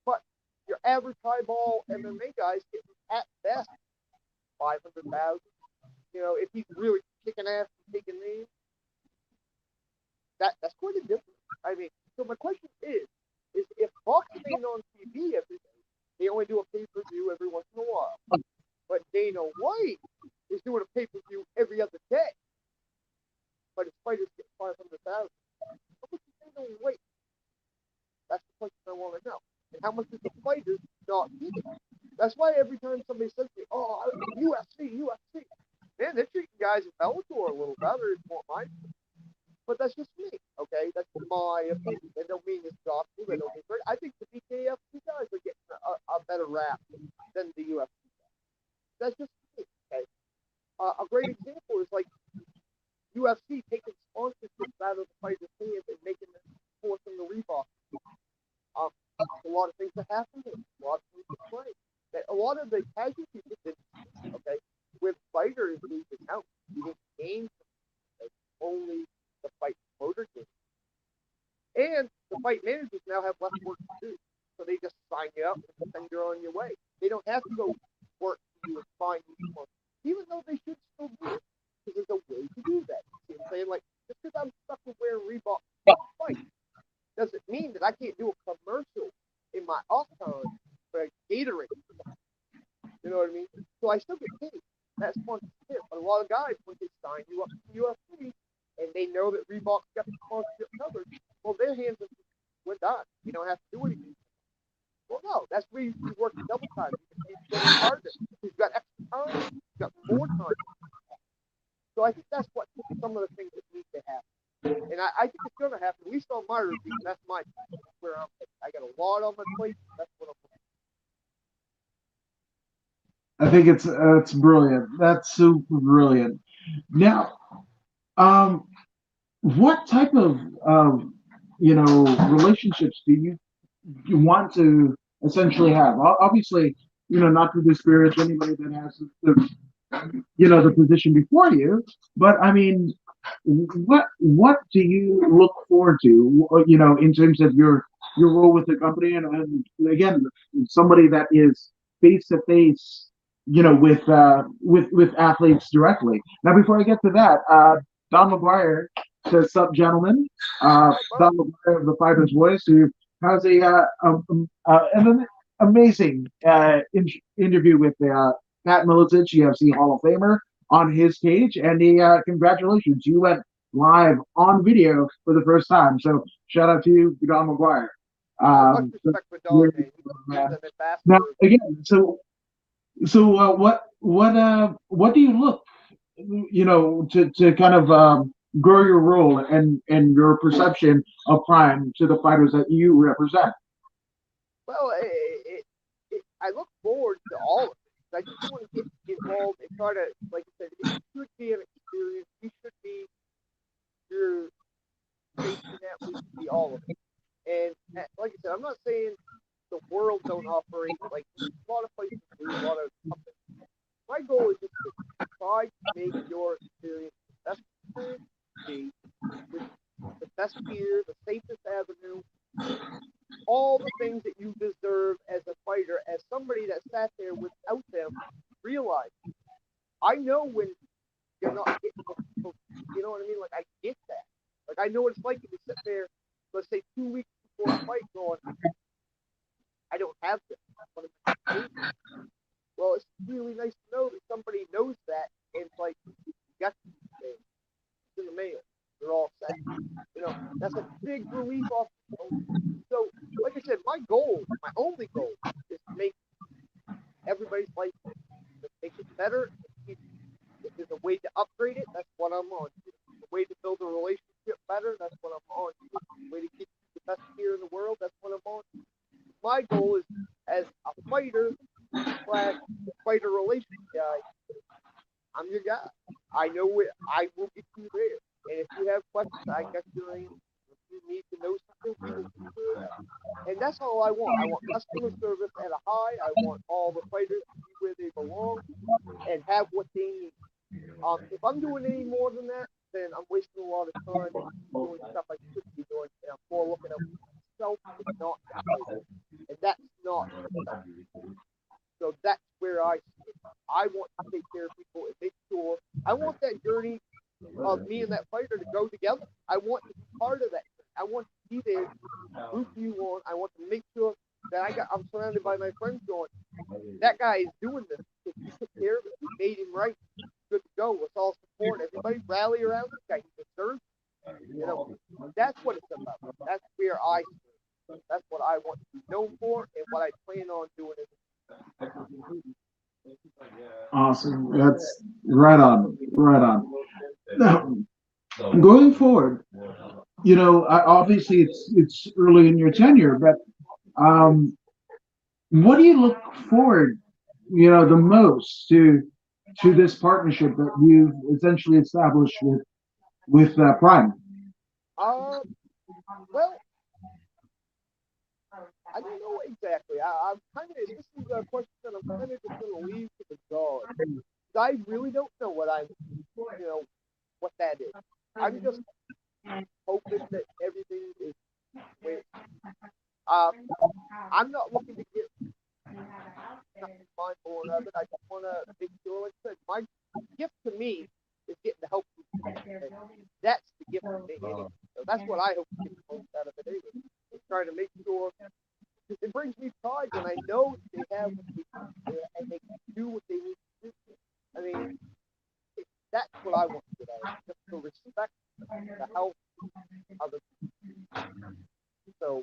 But your average highball MMA guys getting at best 500,000. You know, if he's really kicking ass and taking names, that's quite a difference. I mean, so my question is if boxing ain't on TV every day, they only do a pay-per-view every once in a while. But Dana White is doing a pay-per-view every other day. But his fighters get 500,000. How much is Dana White? That's the question I want to know. And how much is the fighters not getting? That's why every time somebody says to me, "Oh, UFC," man, they're treating guys in Bellator a little better. It's more my. But that's just me, okay? That's my opinion. They don't mean it's gospel. They don't mean great. I think the BKFC guys are getting a better rap than the UFC guys. That's just me, okay? A great example is like UFC taking sponsorships out of the fighters' hands and making them force them to Reebok. A lot of things that happen. A lot of things that play. A lot of the casualties didn't, okay? With fighters losing out, you didn't gain only the fight promoter game. And the fight managers now have less work to do. So they just sign you up and send you on your way. They don't have to go work for you and find you sponsors. Even though they should still do it. Because there's a way to do that. You see what I'm saying? Like, just because I'm stuck with wearing Reebok fight doesn't mean that I can't do a commercial in my off time for Gatorade. You know what I mean? So I still get paid. That's sponsorship. But a lot of guys, when they sign you up to UFC, and they know that Reebok's got the sponsorship covered, well, their hands are, we're done. We don't have to do anything. Well, no, that's where you work double time. You can harder. You've got extra time. You've got more time. So I think that's what some of the things that need to happen. And I think it's going to happen, at least on my review. That's my where I got a lot on my plate. That's what I'm I think it's brilliant. That's super brilliant. Now, what type of relationships do you want to essentially have? Obviously, not to disparage anybody that has the position before you, but I mean, what do you look forward to? In terms of your role with the company, and again, somebody that is face to face, with athletes directly. Now, before I get to that, Don McGuire says, "Sup, gentlemen." Don McGuire of the Fighters Voice, who has an amazing interview with Pat Miletich, UFC Hall of Famer, on his page, and congratulations, you went live on video for the first time. So shout out to you, Don McGuire. much respect for Don. He's an ambassador. Now, again, so what do you look, to kind of grow your role and your perception of Prime to the fighters that you represent? Well, I look forward to all of it. I just want to get involved and try to, like I said, it should be an experience. We should be your safety net. We should be all of it. And like I said, I'm not saying the world don't operate like a lot of places do, a lot of companies. My goal is just to try to make your experience the best experience be, with the best gear, the safest avenue, all the things that you deserve as a fighter, as somebody that sat there without them, realize. I know when you're not getting what you're supposed to, you know what I mean? Like, I get that. Like, I know what it's like to sit there, let's say 2 weeks before a fight going, I don't have this. What am I doing? Well, it's really nice to know that somebody knows that, and it's like, you got these things. It's in the mail. They're all set. That's a big relief off. So, like I said, my goal, my only goal, is to make everybody's life, to make it better. If there's a way to upgrade it, that's what I'm on. If there's a way to build a relationship better, that's what I'm on. If there's a way to get the best gear in the world, that's what I'm on. My goal is, as a fighter / fighter relations guy, I'm your guy. I know it. I will get you there. And if you have questions, I got your answer. If you need to know something, we will And that's all I want. I want customer service at a high. I want all the fighters to be where they belong and have what they need. If I'm doing any more than that, then I'm wasting a lot of time doing stuff I should be doing, and I'm more looking at myself and not the fighter. And that's not self. So that's where I sit. I want to take care of people and make sure I want that journey of me and that fighter to go together. I want to be part of that. I want to be there, root you on. I want to make sure that I'm surrounded by my friends going, that guy is doing this. If he took care of it, we made him right. Good to go. Let's all support. Everybody rally around this guy. He deserves it. You know, that's what it's about. That's where I sit. That's what I want to be known for and what I plan on doing. Awesome. That's right on. Right on. Now, going forward, obviously it's early in your tenure, but what do you look forward, the most to this partnership that you've essentially established with Prime? Well, I don't know exactly. I'm kind of. This is a question that I'm kind of just going to leave to the gods. I really don't know what what that is. I'm just hoping that everything is. I'm not looking to get mindful of it. I just want to make sure, like I said, my gift to me is getting to help people. And that's the gift to me. Anyway. So that's what I hope to get the most out of it anyway. Is trying to make sure, because it brings me pride when I know they have what they do and they can do what they need to do. I mean, that's what I want to get out of it, just to respect the health of the people. So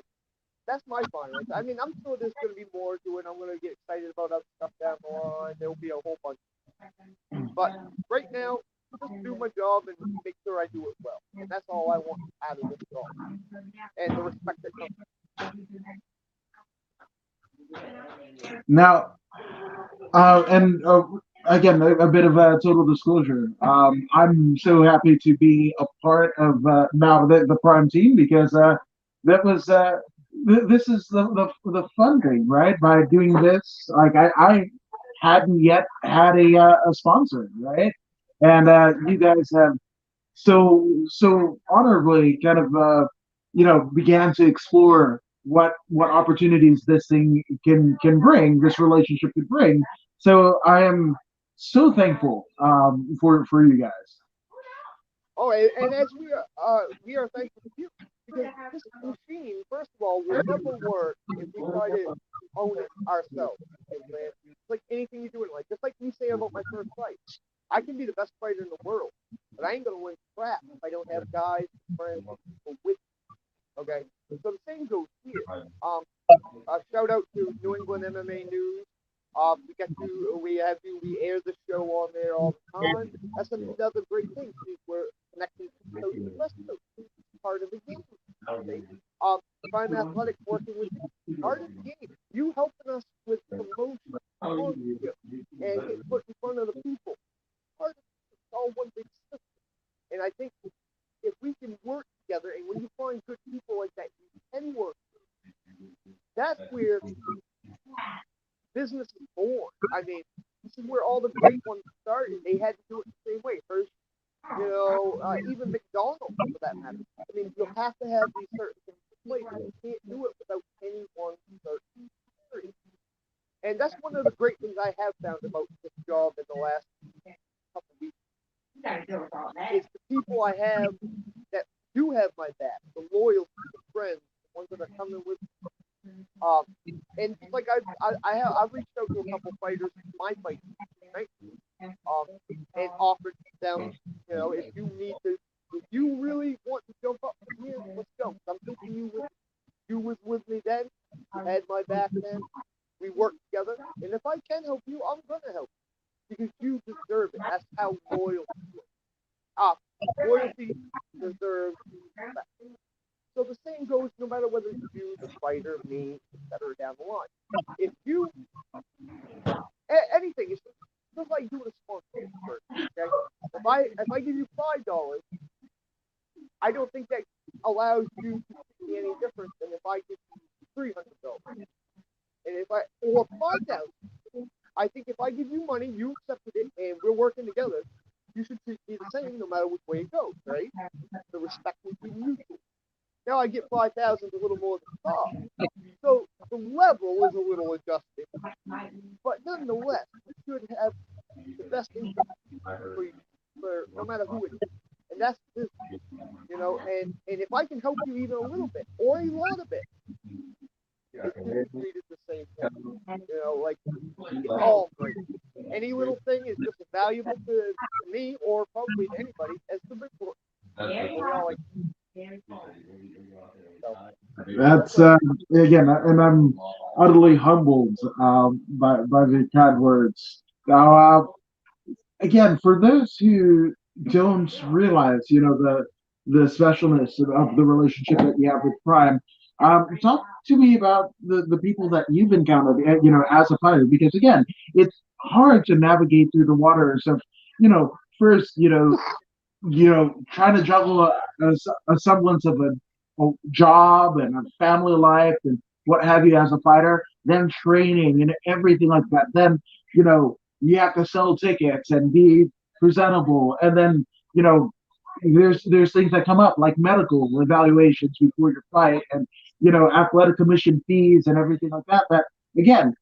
that's my fun. Right? I mean, I'm sure there's going to be more to it. I'm going to get excited about other stuff down the line. There will be a whole bunch. But right now, just do my job and make sure I do it well. And that's all I want out of this job. And the respect that comes. Now, again, a bit of a total disclosure. I'm so happy to be a part of now the Prime team because that was this is the fun thing, right? By doing this, like I hadn't yet had a sponsor, right? And you guys have so honorably kind of began to explore what opportunities this thing can bring, this relationship could bring. So I am so thankful for you guys. Oh, and as we are thankful to you because this machine, first of all, will never work if we try to own it ourselves. Okay, it's like anything you do in life, just like you say about my first fight. I can be the best fighter in the world, but I ain't gonna win crap if I don't have guys, friends, people with me. Okay, so the same goes here. Shout out to New England MMA News. We air the show on there all the time. That's another great thing. We're connecting to coast to west coast. Part of the game. Okay? Prime Athletics working with you. Part of the game. You helping us with promotion, sponsorship, and get put in front of the people. Part of it's all one big system. And I think if we can work together, and when you find good people like that, you can work. That's where business is born. I mean, this is where all the great ones started. They had to do it the same way. First, even McDonald's for that matter. I mean, you'll have to have these certain things in place. You can't do it without any one certain theory. And that's one of the great things I have found about this job in the last couple of weeks. It's the people I have that do have my back, the loyalty, the friends, the ones that are coming with me. And like I've reached out to a couple fighters in my fight, right? And offered them, if you really want to jump up from here, let's go. I'm thinking you was with me then, you had my back then, we worked together, and if I can help you, I'm gonna help you because you deserve it. That's how loyalty is. Loyalty deserves respect. So the same goes no matter whether it's you, the fighter, me, etc. down the line. If you anything, it's just like doing a sponsorship first. Okay? If I give you $5, I don't think that allows you to see any difference than if I give you $300. money, you accepted it, and we're working together. You should treat me the same no matter which way it goes, right? The respect would be mutual. Now I get 5,000, a little more than five. So the level is a little adjusted, but nonetheless, you should have the best interest for no matter who it is, and that's the business, And if I can help you even a little bit or a lot of it, it should be treated the same way. Like it's all great. Any little thing is just as valuable to me or probably to anybody as the big one. Like, That's again, and I'm utterly humbled by the kind words. Now, again, for those who don't realize, the specialness of the relationship that you have with Prime, talk to me about the people that you've encountered, as a fighter, because again, it's hard to navigate through the waters of, first, trying to juggle a semblance of a job and a family life and what have you as a fighter, then training and everything like that. Then, you have to sell tickets and be presentable. And then, there's things that come up like medical evaluations before your fight and, athletic commission fees and everything like that. That, again,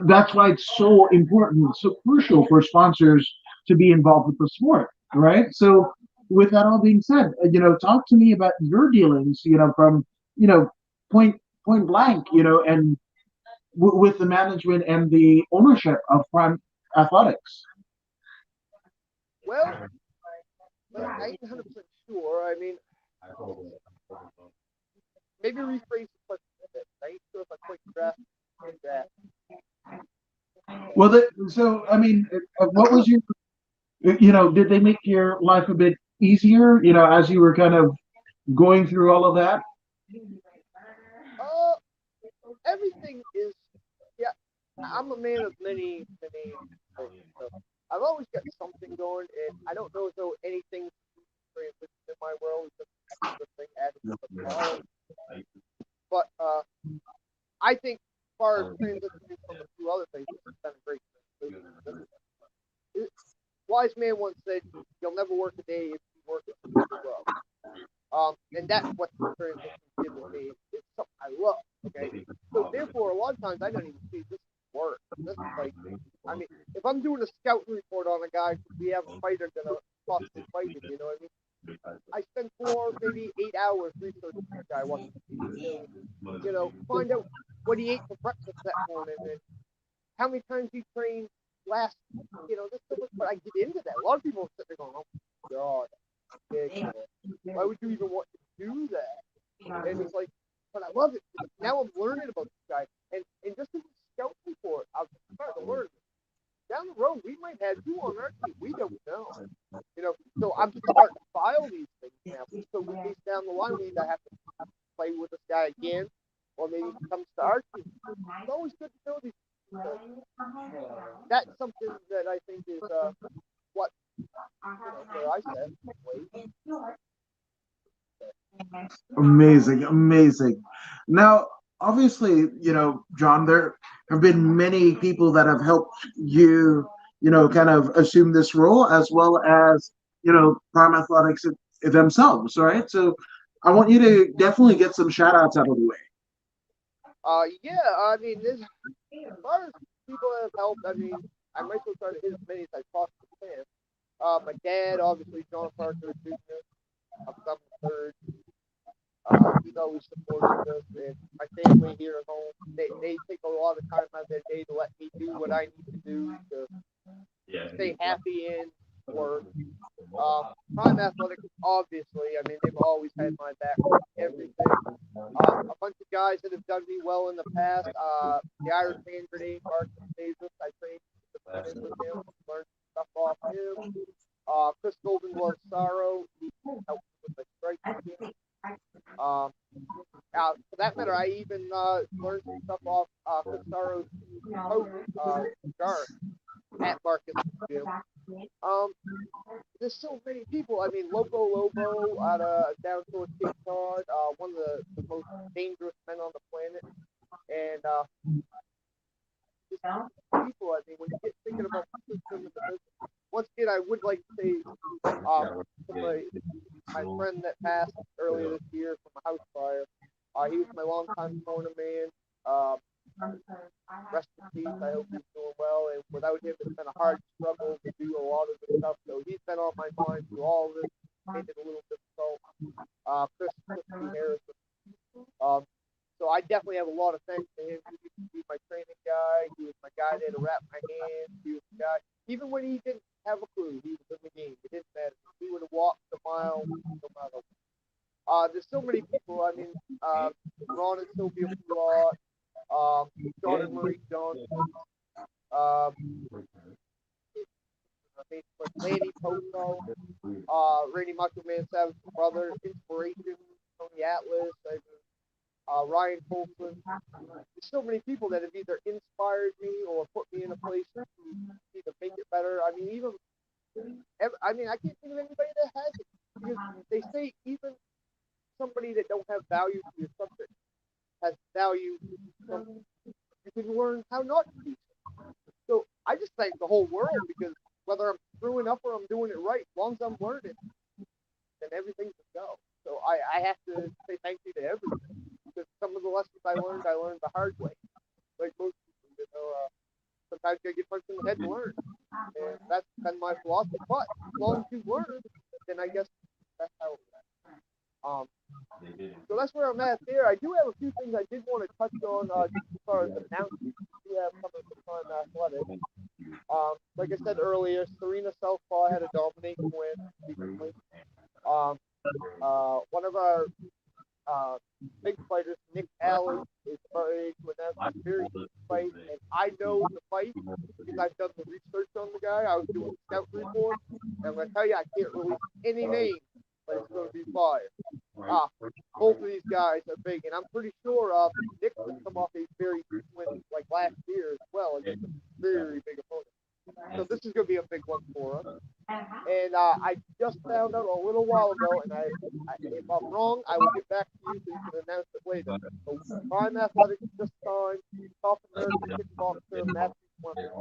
that's why it's so important, so crucial for sponsors to be involved with the sport, right? So, with that all being said, talk to me about your dealings, from you know point blank, and with the management and the ownership of Prime Athletics. Well, I ain't 100% sure. I mean, maybe rephrase the question a bit. I ain't sure if I quite grasp that. Well, so I mean, what was your, did they make your life a bit easier, as you were kind of going through all of that? Everything is, yeah. I'm a man of many things. So I've always got something going, and I don't know as though anything transitions in my world is just an extra thing added to the pile. But I think as far as transitioning from a few other things, it's been a great thing. Wise man once said, "You'll never work a day if you work it well." And that's what the transition did with me. It's something I love. Okay, so therefore, a lot of times I don't even see this work. This is like, I mean, if I'm doing a scouting report on a guy, we have a fighter gonna possibly fight him. You know what I mean? I spend 4, maybe 8 hours researching this guy, find out what he ate for breakfast that morning and how many times he trained last, this stuff. But I get into that. A lot of people are sitting there going, "Oh my God, why would you even want to do that?" And it's like, but I love it. Now I'm learning about this guy, and just as a scout report, I'm starting to learn. Down the road, we might have you on our team. We don't know. So I'm starting to file these things now. So in case down the line we either have to play with this guy again, or maybe he comes to our team. It's always good to know these things. So that's something that I think is what I said. Amazing. Now, obviously, John, there have been many people that have helped you, kind of assume this role, as well as, Prime Athletics themselves, right? So I want you to definitely get some shout outs out of the way. Yeah, I mean, as far as people that have helped, I mean, I might as well try to hit as many as I possibly can. My dad, obviously, John Parker Jr., I'm the third. He's always supported us, and my family here at home, they take a lot of time out of their day to let me do what I need to do to stay happy and work. Prime Athletics, obviously, I mean, they've always had my back with everything. A bunch of guys that have done me well in the past. The Irish hand grenade, Marcus Bezos, I trained with him, learned stuff off him. Chris Golden was Sorrow, he helped with the strike team. For that matter, I even learned some stuff off Chris Sorrow's coach, Garth, at Marcus Gym. There's so many people. I mean, Lobo out of down towards Cape Cod, one of the most dangerous men on the planet. And just people, I mean, when you get things thinking about putting them in the business. Once again, I would like to say to my friend that passed earlier this year from a house fire. He was my longtime corner man. Rest in peace. I hope he's doing well. And without him, it's been a hard struggle to do a lot of this stuff. So he's been on my mind through all of this. Made it a little difficult. Chris B. Harrison. So I definitely have a lot of thanks to him. He used to be my training guy. He was my guy there to wrap my hands. He was the guy. Even when he didn't have a clue, he was in the game. It didn't matter. He would have walked a mile no matter what. There's so many people. I mean, Ron and Sylvia Plot, John and Marie Johnson, Lanny Poco, Randy Macho Man Savage's brother, Inspiration, Tony Atlas, Ryan Colson. There's so many people that have either inspired me or put me in a place to either make it better. I mean, I can't think of anybody that has it. Because they say even somebody that don't have value to your subject has value. You can learn how not to do so. So I just thank the whole world, because whether I'm screwing up or I'm doing it right, as long as I'm learning, then everything's a go. So I have to say thank you to everyone. Because some of the lessons I learned the hard way. Like most people, sometimes you get punched in the head to learn. And that's been my philosophy. But as long as you learn, then I guess that's how it works. So that's where I'm at there. I do have a few things I did want to touch on just as far as announcements we have coming from Prime Athletics. Like I said earlier, Serena Southpaw had a dominating win recently. One of our big fighters, Nick Alley, is ready to announce a very big fight, and I know the fight because I've done the research on the guy. I was doing a scout report, and I'm going to tell you, I can't release any names, but it's going to be fire. Both of these guys are big, and I'm pretty sure Nick has come off a very big win like last year as well against a very big opponent. So this is going to be a big one for us. And I just found out a little while ago, and if I'm wrong, I will get back to you so you can announce it later. So Prime Athletics just signed South American kickboxer Matthew Clemens.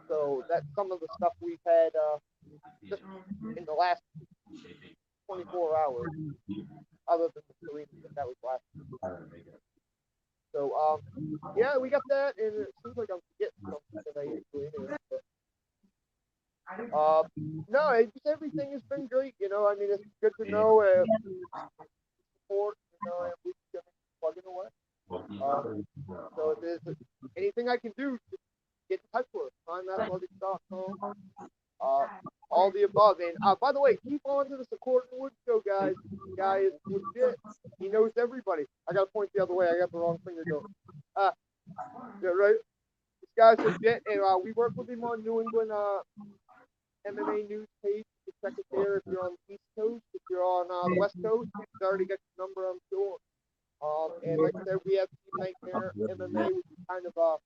So that's some of the stuff we've had just in the last 24 hours, other than the Serena that was last week. So, yeah, we got that, and it seems like I'm forgetting something that I usually do. No, just everything has been great, you know. I mean, it's good to know support, you know, and we're just plugging away. So if there's anything I can do, just get in touch with us. PrimeAthletics.com. All the above. And by the way, keep on to the According Wood show, guys. This guy is legit. He knows everybody. I got to point the other way. I got the wrong finger going. Yeah, right. This guy's legit, and we work with him on New England MMA news page. You can check it there if you're on the East Coast. If you're on the West Coast, he's already got your number, I'm sure. And like I said, we have Team Nightmare MMA, which is kind of a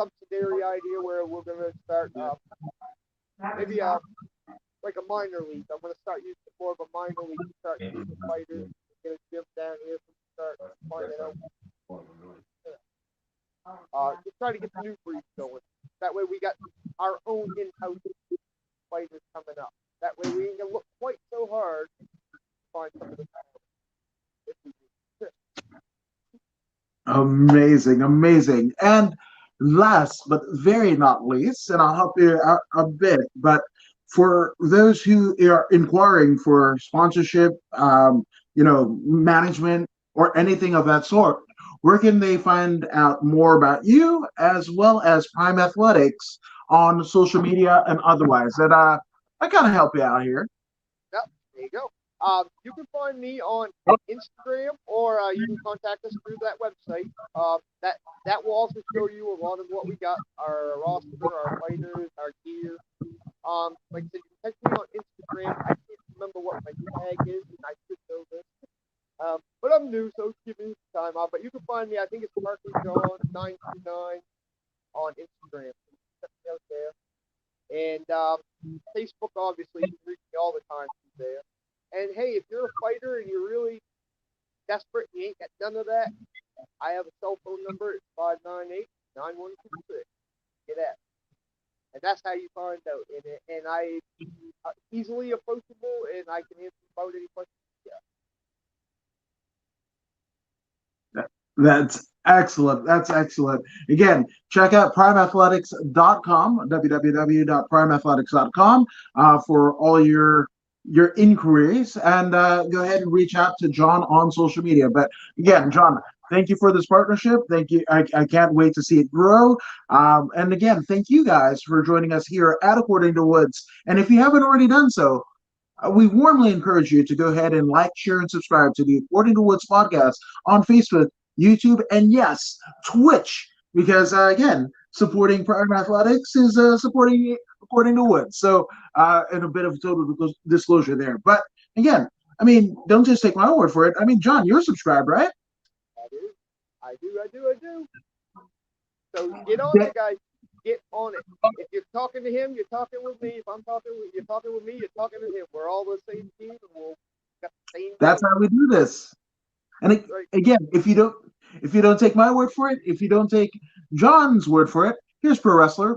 subsidiary idea where we're going to start maybe like a minor league. I'm going to start using more of a minor league to start using fighters, get a gym down here so we can start finding out. Just try to get the new breed going. That way we got our own in-house fighters coming up. That way we ain't going to look quite so hard to find some of the if we do. Amazing, amazing. And last but very not least, and I'll help you out a bit, but for those who are inquiring for sponsorship, management or anything of that sort, where can they find out more about you as well as Prime Athletics on social media and otherwise? And I kind of help you out here. Yep, there you go. You can find me on Instagram, or you can contact us through that website. That will also show you a lot of what we got, our roster, our fighters, our gear. Like I said, you can text me on Instagram. I can't remember what my tag is, and I should know this. But I'm new, so give me some time. But you can find me, I think it's Parker John 929 on Instagram. Check me out there. And Facebook, obviously, you can reach me all the time through there. And hey, if you're a fighter and you're really desperate and you ain't got none of that, I have a cell phone number. It's 598-9126. get at me. And that's how you find out. And I easily approachable, and I can answer about any questions. That's excellent. That's excellent. Again, check out primeathletics.com, www.primeathletics.com, for all your inquiries, and go ahead and reach out to John on social media. But again, John, thank you for this partnership. Thank you. I can't wait to see it grow. And again, thank you guys for joining us here at According to Woods. And if you haven't already done so, we warmly encourage you to go ahead and like, share, and subscribe to the According to Woods podcast on Facebook, YouTube, and yes, Twitch. Because again, supporting Prime Athletics is supporting According to Woods. So, and a bit of total disclosure there. But again, I mean, don't just take my word for it. I mean, John, you're subscribed, right? I do. So get on it, guys. Get on it. If you're talking to him, you're talking with me. If I'm talking with you're talking with me, you're talking to him. We're all the same team, and we'll got the same. That's how we do this. And again, if you don't take my word for it, if you don't take John's word for it, here's Pro Wrestler